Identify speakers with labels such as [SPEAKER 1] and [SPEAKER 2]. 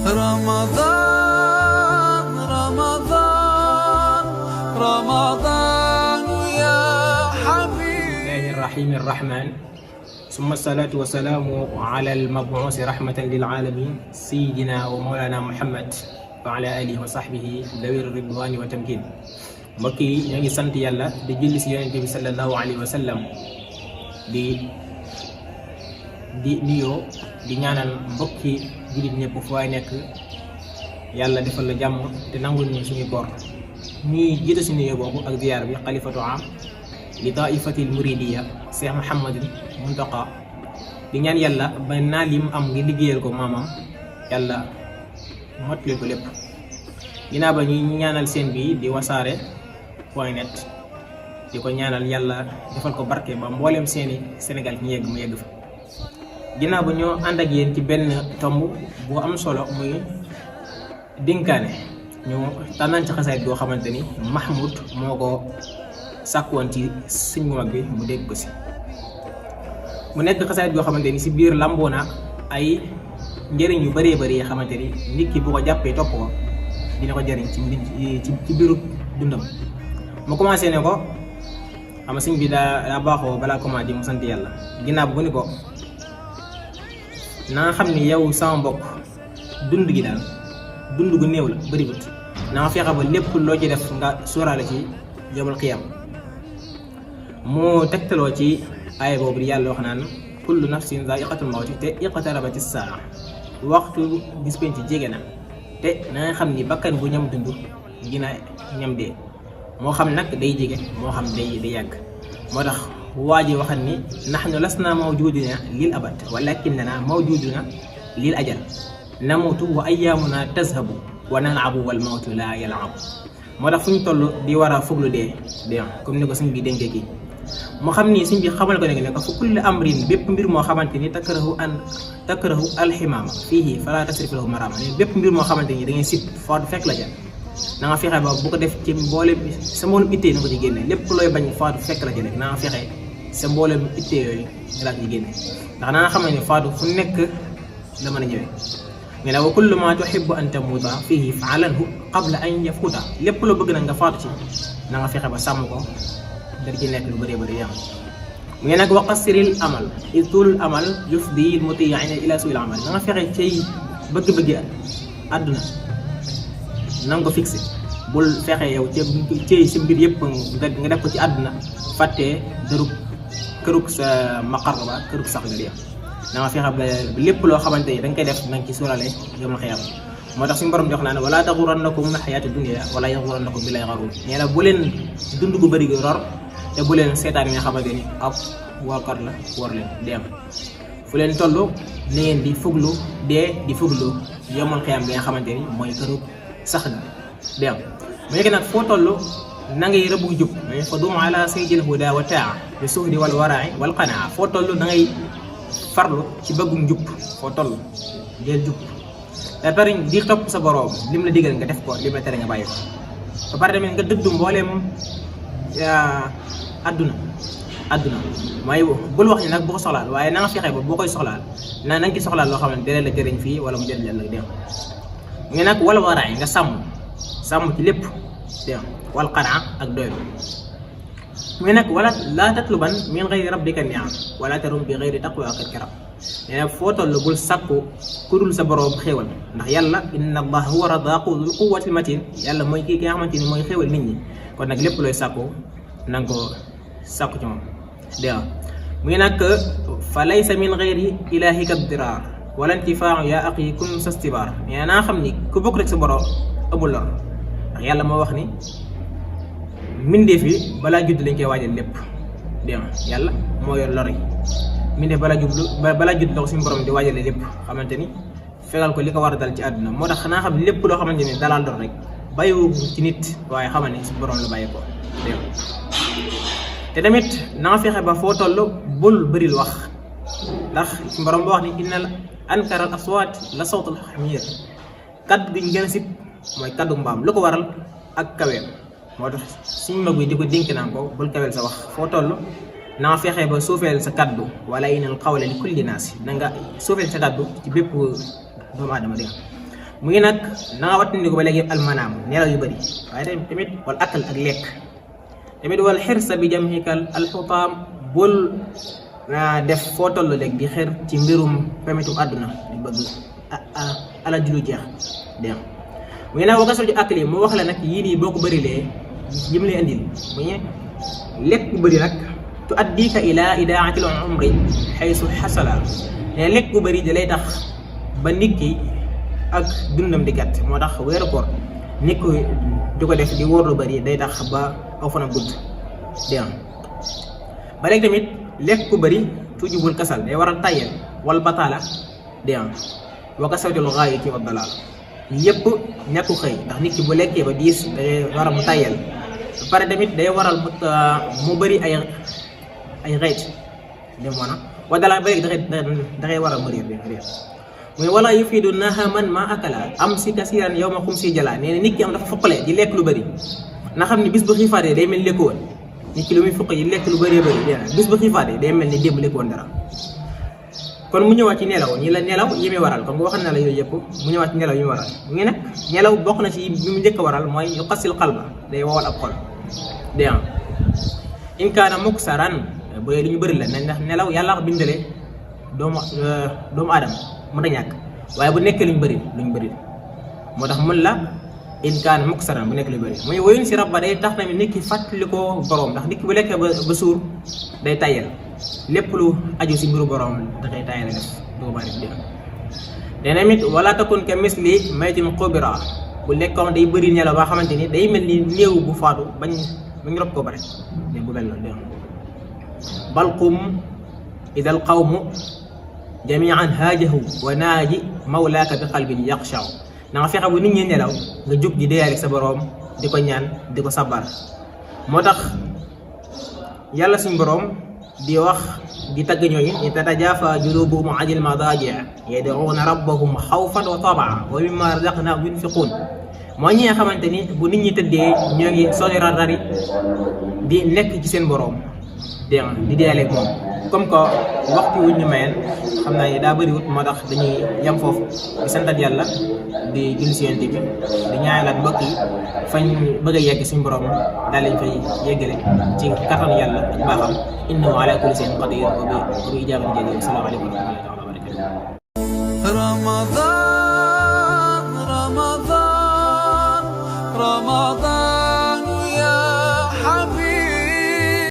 [SPEAKER 1] رمضان رمضان رمضان يا حبيب
[SPEAKER 2] الله الرحيم الرحمن ثم الصلاة والسلام على المبعوث رحمة للعالمين سيدنا ومولانا محمد وعلى آله وصحبه ذوي الرضوان والتمكين. mbokk yi ñoo ngi sant yàlla di julli si yonent bi sallallahu alayhi wa sallam di nuyoo di ñaanal mbokki jullit ñëpp fu waay nekk yàlla defal la jàmm te nangul ñu suñu koor. ñuy jiite si nuyoo boobu ak ziyaar bi xalifatu am li taifatil muridiya Cheikh Mouhamadul Muntaqa di ñaan yàlla ba naa lim am ngi liggéeyal ko maamam yàlla mottali ko lépp. ginnaaw ba ñuy ñaanal seen bi di wasaare.net di ko ñaanal yàlla defal ko barke ba mboolem seeni Sénégal ñu yegg mu yegg fa. ginnaaw ba ñoo ànd ak yéen ci benn tomb bu am solo muy dénkaane ñu tànnaan ci xasaayit goo xamante ni Mahmoud moo ko sàkkoon ci sëñ bu mag bi mu dégg ko si. mu nekk xasaayit goo xamante ni si biir lamboo na ay njëriñ yu bëree bëri yoo xamante ni nit ki bu ko jàppee topp ko dina ko jëriñ ci biiru dundam. mu commencé ne ko xam nga sëñ bi daa baaxoo balaa commencé mu sant yàlla. ginnaaw bu ni ko na nga xam ni yow sama mbokk dund gi daal dund gu néew la bëriwut na nga fexe ba lépp loo ci def nga sóoraale ci yawmal qiyaam. mu tegtaloo ci aaya boobu di yàlla wax naan kullu nafsin zaa'iqatul mawti te iqtarabatis saa waxtu bis penc jege na te na nga xam ni bakkan bu ñam dund dina ñam dee. moo xam nag day jege moo xam day yàgg. moo tax waa ji waxal ni nahnu lasna mawjudina lil abad walakinna mawjuduna lil ajal namutu wa ayyamuna tazhabu wa nal'abu wal mawtu la yal'abu. moo tax fu ñu toll di war a fuglu dee comme ni ko suñ bi dénkee kii moo xam ni suñ bi xamal ko ne ko fa kulli amrin bépp mbir moo xamante ni takrahu alximaama fiihi fala tasrif lahu marama bépp mbir moo xamante ni da ngay sib foo fekk la ja na nga fexe ba bu ko def ci mboolem sa mboolem ittee na ko ci génne lépp looy bañ faatu fekk la ci rek na nga fexe sa mboolem ittee yooyu nga laa ci génne ndax na nga xam ne faatu fu nekk la mën a ñëwee. mais nag wa kullu ma tuhibbu an tamuuta fiihi fa'alanhu qabla an yafuuta lépp loo bëgg nag nga faatu ci na nga fexe ba sàmm ko nga ci nekk lu bëree bëri yam. mu ngi nag wa qassiril amal iz tuulul amal yufdil mutii'ina ila su'il amal na nga fexe cay bëgg-bëgg àdduna na nga ko fixé bul fexe yow ci sa mbir yëpp nga def ko ci àdduna fàttee kërug sa maqar ba kërug sax nga di na nga fexe ba lépp loo xamante ni da nga koy def na nga ci sóoraale yawmal qiyaama. moo tax suñu borom di wax naa ne wala taxurannakum hayaatu dunya wala yaxurannakum billahi xaruur. nee na bu leen dund gu bëri gi ror te bu leen seetaan yi nga xamante ni ab woorkat la woor leen dem fu leen toll ni ngeen di fuglu dee di fuglu yawmal qiyaama bi nga xamante ni mooy kërug sax na dem mu nekk nag foo toll na ngay rëbbu jub mais fa dum ala sayyidil huda wa taa bi suhdi wal warai wal qanaa foo toll na ngay farlu ci bëggum jub foo toll del jub te pare di topp sa boroom lim la digal nga def ko lim la tere nga bàyyi ko ba pare tamit nga dëddu mbooleem adduna mooy bul wax ni nag bu ko soxlaal waaye na nga fexe ba boo koy soxlaal na nga ci soxlaal loo xam ne dina la jëriñ fii wala mu jëriñ la dem. mu ngi nag wala waraay nga sàmm ci lépp dégg wal qanaa ak doylu. mu ngi nag wala laa tatluban min ghayri rabbika ni'am wala tarum bi ghayri taqwa karam. nee na foo toll bul sàkku ku dul sa borom xéewal ndax yàlla inna allaha huwa razzaqu dhul quwwatil matin yàlla mooy kii ki nga xamante ni mooy xéewal nit ñi kon nag lépp looy sàkku na nga ko sàkku ci moom dégg mu ngi nag fa laysa min ghayri ilahika dirar wala intifaa yaa aqi kun sa stibaar. mais naa xam ni ku bokk rek sa borom amul lor ndax yàlla moo wax ni mbindeef yi balaa judd lañ koy waajal lépp dégg nga yàlla moo yor lor yi mbindeef balaa judd la ko suñu borom di waajale lépp xamante ni fegal ko li ko war a dal ci àdduna. moo tax naa xam ne lépp loo xamante ni dalal lor rek bàyyiwu ci nit waaye xamal ni suñu borom la bàyyi ko dégg nga te tamit na nga fexe ba foo toll bul bëril wax ndax suñu borom boo wax ni innal ankara al aswaat la sawtul xamiir kaddu gi ñu gën a sib mooy kaddu mbaam lu ko waral ak kaweem. moo tax suñu mag bi di ko dénk naan ko bul kaweel sa wax foo toll na nga fexe ba suufeel sa kaddu wala inal qawla li kulli naas na nga suufeel sa kaddu ci bépp doomu aadama dégg nga mu ngi nag na nga wattandiku ba léegi almanaam nelaw yu bëri waaye tamit wal akal ak lekk tamit wal xirsa bi jamhikal alxutaam bul def foo toll léegi di xër ci mbirum pemitu àdduna di bëgg alal ji lu jeex dégg nga mu ngi nag wakaso ci akli mu wax la nag yii nii boo ko bërilee jëm lay andil mu ngi lekk bu bëri nag tu addika ila idaatil umri xaysu xasala ne lekk bu bëri da lay tax ba nit ki ak dundam di gàtt moo tax weeru koor nit ko di ko def di wóor lu bëri day tax ba aw fanam gudd dégg nga ba léegi tamit lekk ku bëri tujubul kasal day waral tayel wal bataala dégg nga wa kasawtul gaayati wa dalaal yëpp ñàkku xëy ndax nit ki bu lekkee ba diis day waral mu tayel ba pare tamit day waral mu bëri ay xeet dem wana wa dalaal ba léegi dafay waral mu réer mooy wala yufiidu nahaman ma akala am si kasiran yow ma xum si jala nee na nit ki am dafa foqale di lekk lu bëri na xam ne bis bu xiifaatee day mel ni lekku woon nit ki lu muy foq yi lekk lu bëree bëri bis bu xiifaatee day mel ni démb lekku woon dara kon mu ñëwaat ci nelaw ñi la nelaw yi muy waral kon nga waxal na la yooyu yëpp mu ñëwaat ci nelaw yi muy waral mu ngi nag nelaw bokk na ci bi mu njëkk a waral mooy yu xasil xalba day wowal ab xol dégg nga in kaana muksaran bu dee lu ñu bëri la ndax nelaw yàlla ko bindalee doomu aadama mën a ñàkk waaye bu nekkee luñ bëri moo tax mun la in kaan muksaran bu nekk luñ bëri muy woyun si rabba day tax tamit nit ki fàttali ko borom ndax nit ki bu lekkee ba suur day tayal lépp lu aju si mbiru borom dafay tayal def doo bari dé dana mit wala takun ka misli maytin xubira bu lekkoon day bëri nelaw ba xamante ni day mel ni néew bu faatu bañ rob ko bare dé bu mel noonu dé balqum idal qawmu jamian haajahu wa naaji mawlaaka bi qalbin yaqshaw na nga fexe bu nit ñi nelaw nga jug di deyaale sa boroom di ko ñaan di ko sabar moo tax yàlla suñ boroom di wax di tagg ñooñu ni tatajaafa junubuhum anil madaaji' yad'uuna rabbahum xawfan wa tamaa wa mimmaa razaqnaahum yunfiquun moo ñi nga xamante ni bu nit ñi tëddee ñoo ngi soli rari di nekk ci seen boroom dégg nga di deyaale ak moom comme que waxtu wuñ ñu mayeen xam naa ni daa bëriwut moo tax dañuy yem foofu di santat yàlla di julli si yonent bi di ñaanalaat mbokk yi fañ bëgg a yegg suñu borom daal lañ fay yeggale ci kattan yàlla ak baaxam innahu ala kulli shay'in qadir wa bi ijaabatin jadir. Assalaamu aleykum wa rahmatullahi wa barakatuh.